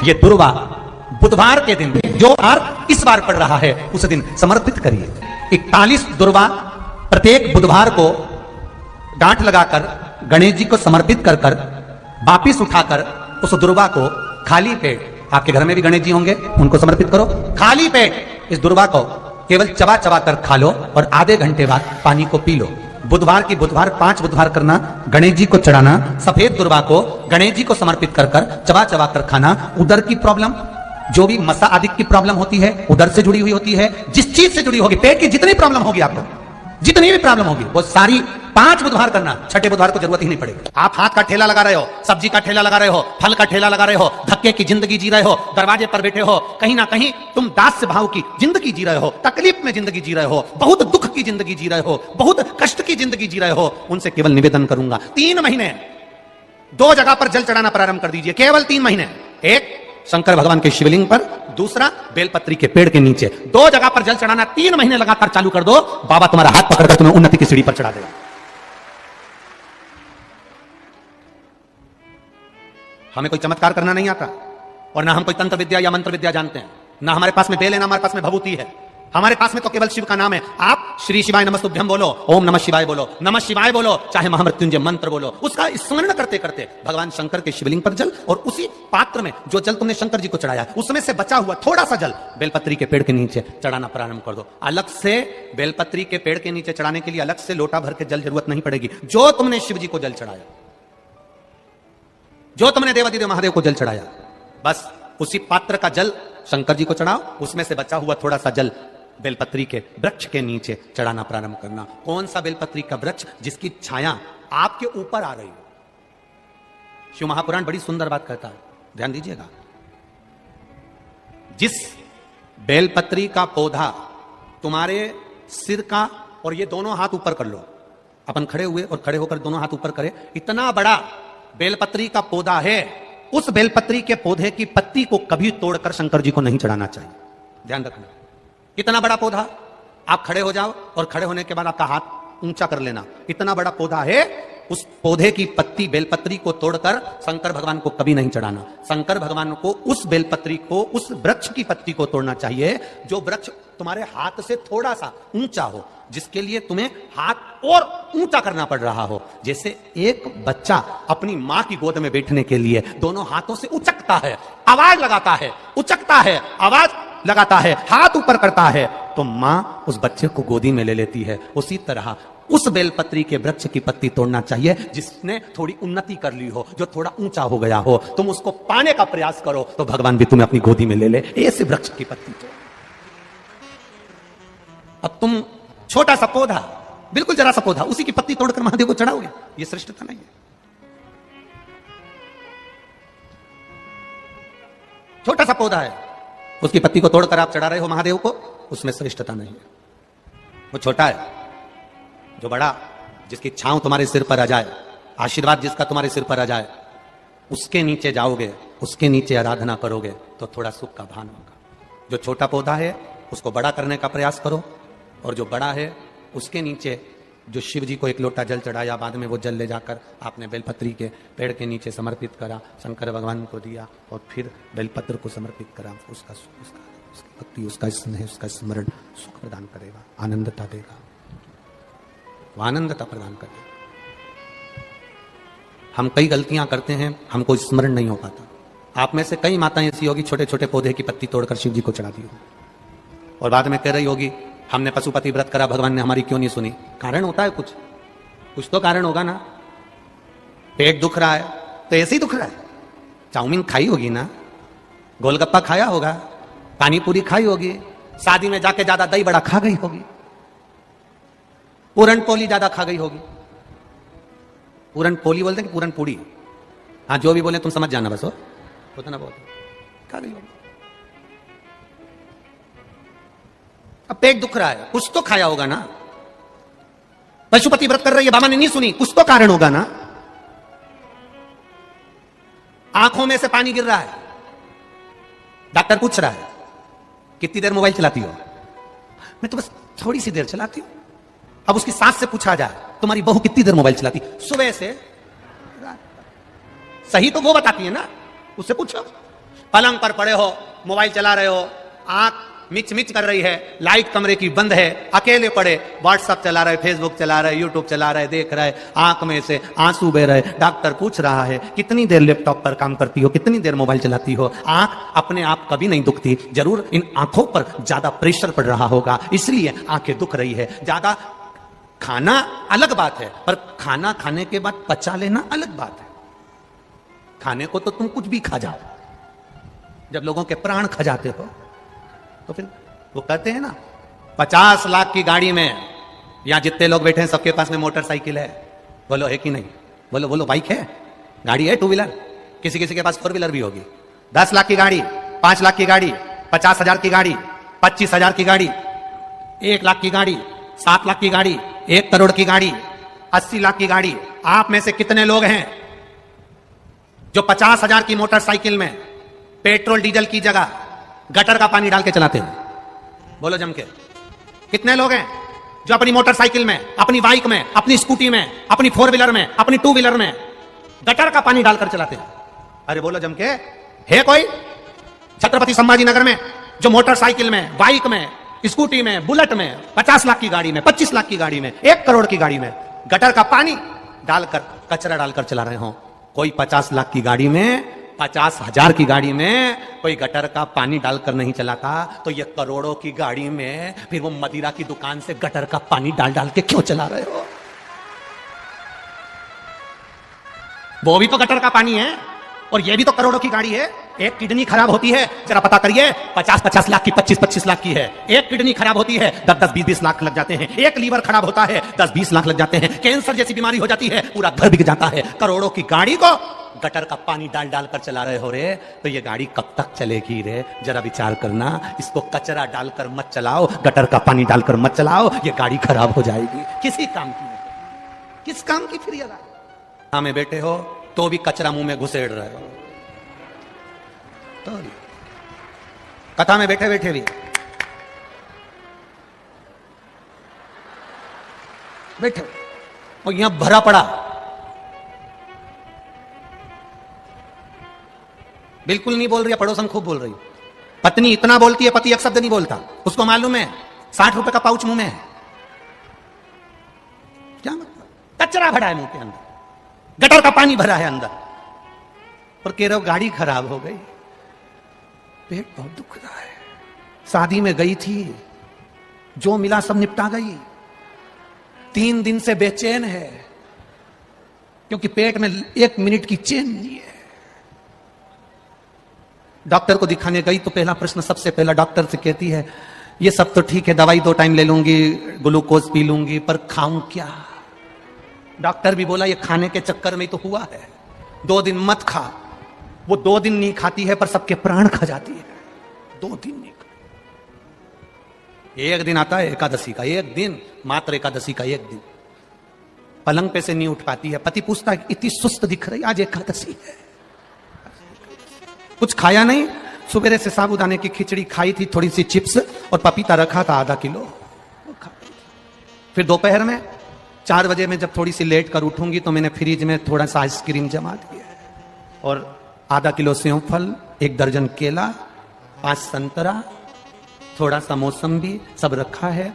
ये दुर्वा बुधवार के दिन जो बार इस बार पड़ रहा है उस दिन समर्पित करिए। 41 दुर्वा प्रत्येक बुधवार को गांठ लगाकर गणेश जी को समर्पित कर कर वापिस उठाकर उस दुर्वा को खाली पेट, आपके घर में भी गणेश जी होंगे उनको समर्पित करो, खाली पेट इस दुर्वा को केवल चबा चबा कर खा लो और आधे घंटे बाद पानी को पी लो। बुधवार की बुधवार 5 बुधवार करना, गणेश जी को चढ़ाना, सफेद दुर्वा को गणेश जी को समर्पित कर कर चबा चबा कर खाना। उदर की प्रॉब्लम, जो भी मसा आदि की प्रॉब्लम होती है उदर से जुड़ी हुई होती है, जिस चीज से जुड़ी होगी, पेट की जितनी प्रॉब्लम होगी आपको, जितनी भी प्रॉब्लम होगी वो सारी 5 बुधवार करना, छठे बुधवार को जरूरत ही नहीं पड़ेगी। आप हाथ का ठेला लगा रहे हो, सब्जी का ठेला लगा रहे हो, फल का ठेला लगा रहे हो, धक्के की जिंदगी जी रहे हो, दरवाजे पर बैठे हो, कहीं ना कहीं तुम दास भाव की जिंदगी जी रहे हो, तकलीफ में जिंदगी जी रहे हो, बहुत दुख की जिंदगी जी रहे हो, बहुत कष्ट की जिंदगी जी रहे हो, उनसे केवल निवेदन करूंगा 3 महीने 2 जगह पर जल चढ़ाना प्रारंभ कर दीजिए, केवल 3 महीने। एक शंकर भगवान के शिवलिंग पर, दूसरा बेलपत्री के पेड़ के नीचे। 2 जगह पर जल चढ़ाना 3 महीने लगातार चालू कर दो, बाबा तुम्हारा हाथ पकड़कर तुम्हें उन्नति की सीढ़ी पर चढ़ा देगा। हमें कोई चमत्कार करना नहीं आता और ना हम कोई तंत्र विद्या या मंत्र विद्या जानते हैं, ना हमारे पास में बेल है, ना हमारे पास में भभूति है, हमारे पास में तो केवल शिव का नाम है। आप श्री शिवाय नमस्तुभ्यम बोलो, ओम नमः शिवाय बोलो, नमः शिवाय बोलो, चाहे महामृत्युंजय मंत्र बोलो, उसका स्मरण करते करते भगवान शंकर के शिवलिंग पर जल और उसी पात्र में जो जल तुमने शंकर जी को चढ़ाया उसमें से बचा हुआ थोड़ा सा जल बेलपत्री के पेड़ के नीचे चढ़ाना प्रारंभ कर दो। अलग से बेलपत्री के पेड़ के नीचे चढ़ाने के लिए अलग से लोटा भर के जल जरूरत नहीं पड़ेगी। जो तुमने शिव जी को जल चढ़ाया, जो तुमने देवादिदेव महादेव को जल चढ़ाया, बस उसी पात्र का जल शंकर जी को चढ़ाओ, उसमें से बचा हुआ थोड़ा सा जल बेलपत्री के वृक्ष के नीचे चढ़ाना प्रारंभ करना। कौन सा बेलपत्री का वृक्ष? जिसकी छाया आपके ऊपर आ रही हो। शिव महापुराण बड़ी सुंदर बात कहता है, ध्यान दीजिएगा। जिस बेलपत्री का पौधा तुम्हारे सिर का, और ये दोनों हाथ ऊपर कर लो, अपन खड़े हुए और खड़े होकर दोनों हाथ ऊपर करें, इतना बड़ा बेलपत्री का पौधा है, उस बेलपत्री के पौधे की पत्ती को कभी तोड़कर शंकर जी को नहीं चढ़ाना चाहिए। ध्यान रखना, इतना बड़ा पौधा, आप खड़े हो जाओ और खड़े होने के बाद आपका हाथ ऊंचा कर लेना, इतना बड़ा पौधा है, उस पौधे की पत्ती बेलपत्री को तोड़कर शंकर भगवान को कभी नहीं चढ़ाना। शंकर भगवान को उस बेलपत्री को, उस वृक्ष की पत्ती को तोड़ना चाहिए जो वृक्ष तुम्हारे हाथ से थोड़ा सा ऊंचा हो, जिसके लिए तुम्हें हाथ और ऊंचा करना पड़ रहा हो। जैसे एक बच्चा अपनी मां की गोद में बैठने के लिए दोनों हाथों से उचकता है, आवाज लगाता है, उचकता है, आवाज लगाता है, हाथ ऊपर करता है, तो मां उस बच्चे को गोदी में ले लेती है। उसी तरह उस बेलपत्री के वृक्ष की पत्ती तोड़ना चाहिए जिसने थोड़ी उन्नति कर ली हो, जो थोड़ा ऊंचा हो गया हो। तुम उसको पाने का प्रयास करो तो भगवान भी तुम्हें अपनी गोदी में ले ले। ऐसे वृक्ष की पत्ती तोड़। अब तुम छोटा सा पौधा, बिल्कुल जरा सा पौधा, उसी की पत्ती तोड़कर महादेव को चढ़ाओगे, ये श्रेष्ठता नहीं है। छोटा सा पौधा है, उसकी पत्ती को तोड़कर आप चढ़ा रहे हो महादेव को, उसमें श्रेष्ठता नहीं है। वो छोटा है, जो बड़ा, जिसकी छांव तुम्हारे सिर पर आ जाए, आशीर्वाद जिसका तुम्हारे सिर पर आ जाए, उसके नीचे जाओगे, उसके नीचे आराधना करोगे तो थोड़ा सुख का भान होगा। जो छोटा पौधा है उसको बड़ा करने का प्रयास करो, और जो बड़ा है उसके नीचे, जो शिव जी को एक लोटा जल चढ़ाया, बाद में वो जल ले जाकर आपने बेलपत्री के पेड़ के नीचे समर्पित करा, शंकर भगवान को दिया और फिर बेलपत्र को समर्पित करा, उसका उसकी भक्ति, उसका स्नेह, उसका स्मरण सुख प्रदान करेगा, आनंदता देगा, वो आनंदता प्रदान करेगा। हम कई गलतियां करते हैं, हमको स्मरण नहीं हो पाता। आप में से कई माताएं ऐसी होगी छोटे छोटे पौधे की पत्ती तोड़कर शिव जी को चढ़ा दी हो और बाद में कह रही होगी हमने पशुपति व्रत करा, भगवान ने हमारी क्यों नहीं सुनी। कारण होता है, कुछ तो कारण होगा ना। पेट दुख रहा है तो ऐसे ही दुख रहा है, चाउमीन खाई होगी ना, गोलगप्पा खाया होगा, पानी पूरी खाई होगी, शादी में जाके ज्यादा दही बड़ा खा गई होगी, पूरन पोली ज्यादा खा गई होगी। पूरन पोली बोलते हैं कि पूरन पूरी, हाँ जो भी बोले तुम समझ जाना, बस हो उतना बहुत खा गई होगी। अब पेट दुख रहा है, कुछ तो खाया होगा ना। पशुपति व्रत कर रही है, बाबा ने नहीं सुनी, कुछ तो कारण होगा ना। आंखों में से पानी गिर रहा है, डॉक्टर पूछ रहा है कितनी देर मोबाइल चलाती हो, मैं तो बस थोड़ी सी देर चलाती हूं। अब उसकी सास से पूछा जाए तुम्हारी बहू कितनी देर मोबाइल चलाती, सुबह से रात। सही तो वो बताती है ना, उससे पूछो। पलंग पर पड़े हो, मोबाइल चला रहे हो, आंख मिच मिच कर रही है, लाइट कमरे की बंद है, अकेले पड़े व्हाट्सएप चला रहे, फेसबुक चला रहे, यूट्यूब चला रहे, देख रहे, आंख में से आंसू बह रहे। डॉक्टर पूछ रहा है कितनी देर लैपटॉप पर काम करती हो, कितनी देर मोबाइल चलाती हो? आंख अपने आप कभी नहीं दुखती, जरूर इन आंखों पर ज्यादा प्रेशर पड़ रहा होगा, इसलिए आंखें दुख रही है। ज्यादा खाना अलग बात है, पर खाना खाने के बाद पचा लेना अलग बात है। खाने को तो तुम कुछ भी खा जाओ, जब लोगों के प्राण खा जाते हो तो फिर वो कहते हैं ना, 50 लाख की गाड़ी में, यहां जितने लोग बैठे हैं सबके पास में मोटरसाइकिल है, बोलो है कि नहीं? बोलो बोलो, बाइक है, गाड़ी है, टू व्हीलर, किसी किसी के पास फोर व्हीलर भी होगी। 10 लाख की गाड़ी, 5 लाख की गाड़ी, 50,000 की गाड़ी, 25,000 की गाड़ी, 1 लाख की गाड़ी, 7 लाख की गाड़ी, 1 करोड़ की गाड़ी, 80 लाख की गाड़ी। आप में से कितने लोग हैं जो 50,000 की मोटरसाइकिल में पेट्रोल डीजल की जगह गटर का पानी डाल के चलाते हैं? बोलो जम के। कितने लोग हैं जो अपनी मोटरसाइकिल में, अपनी बाइक में, अपनी स्कूटी में, अपनी फोर व्हीलर में, अपनी टू व्हीलर में गटर का पानी डालकर चलाते हैं? अरे बोलो जम के, है कोई? छत्रपति संभाजी नगर में जो मोटरसाइकिल में, बाइक में, स्कूटी में, बुलेट में, 50 लाख की गाड़ी में, 25 लाख की गाड़ी में, 1 करोड़ की गाड़ी में गटर का पानी डालकर, कचरा डालकर चला रहे हो? कोई 50 लाख की गाड़ी में, 50,000 की गाड़ी में कोई गटर का पानी डालकर नहीं चलाता, तो ये करोड़ों की गाड़ी में फिर वो मदिरा की दुकान से गटर का पानी डाल डाल के क्यों चला रहे हो? वो भी तो गटर का पानी है, और ये भी तो करोड़ों की गाड़ी है। एक किडनी खराब होती है, जरा पता करिए, 50-50 लाख की, 25-25 लाख की है। एक किडनी खराब होती है, 10-10, 20-20 लाख लग जाते हैं। एक लीवर खराब होता है, 10-20 लाख लग जाते हैं। कैंसर जैसी बीमारी हो जाती है, पूरा घर बिक जाता है। करोड़ों की गाड़ी को गटर का पानी डाल डाल कर चला रहे हो रे, तो ये गाड़ी कब तक चलेगी रे? जरा विचार करना। इसको कचरा डालकर मत चलाओ, गटर का पानी डालकर मत चलाओ, ये गाड़ी खराब हो जाएगी। किसी काम की नहीं, किस काम की फिर ये गाड़ी? हमें बैठे हो तो भी कचरा मुंह में घुसेड़ रहे हो, तो कथा में बैठे बैठे भी बैठे, और यहां भरा पड़ा। बिल्कुल नहीं बोल रही है, पड़ोसन खूब बोल रही। पत्नी इतना बोलती है, पति एक शब्द नहीं बोलता। उसको मालूम है 60 रुपए का पाउच मुंह में है। क्या मतलब? कचरा भरा है मुंह के अंदर, गटर का पानी भरा है अंदर, और कह रहे हो गाड़ी खराब हो गई। पेट बहुत दुख रहा है। शादी में गई थी, जो मिला सब निपटा गई। 3 दिन से बेचैन है, क्योंकि पेट में 1 मिनट की चैन नहीं है। डॉक्टर को दिखाने गई तो पहला प्रश्न सबसे पहला डॉक्टर से कहती है, ये सब तो ठीक है, दवाई 2 टाइम ले लूंगी, ग्लूकोज पी लूंगी, पर खाऊं क्या? डॉक्टर भी बोला, ये खाने के चक्कर में तो हुआ है, 2 दिन मत खा। वो 2 दिन नहीं खाती है, पर सबके प्राण खा जाती है। 2 दिन नहीं खा। एक दिन आता है एकादशी का, एक दिन, मात्र एकादशी का एक दिन, पलंग पे से नहीं उठ पाती है। पति पूछता है, इतनी सुस्त दिख रही, आज एकादशी है। कुछ खाया नहीं, सुबह से साबूदाने की खिचड़ी खाई थी, थोड़ी सी चिप्स और पपीता रखा था आधा किलो, वो खा। फिर दोपहर में 4 बजे में जब थोड़ी सी लेट कर उठूंगी तो मैंने फ्रिज में थोड़ा सा आइसक्रीम जमा दिया और आधा किलो सेव फल, 1 दर्जन केला, 5 संतरा, थोड़ा सा मौसम्बी, सब रखा है।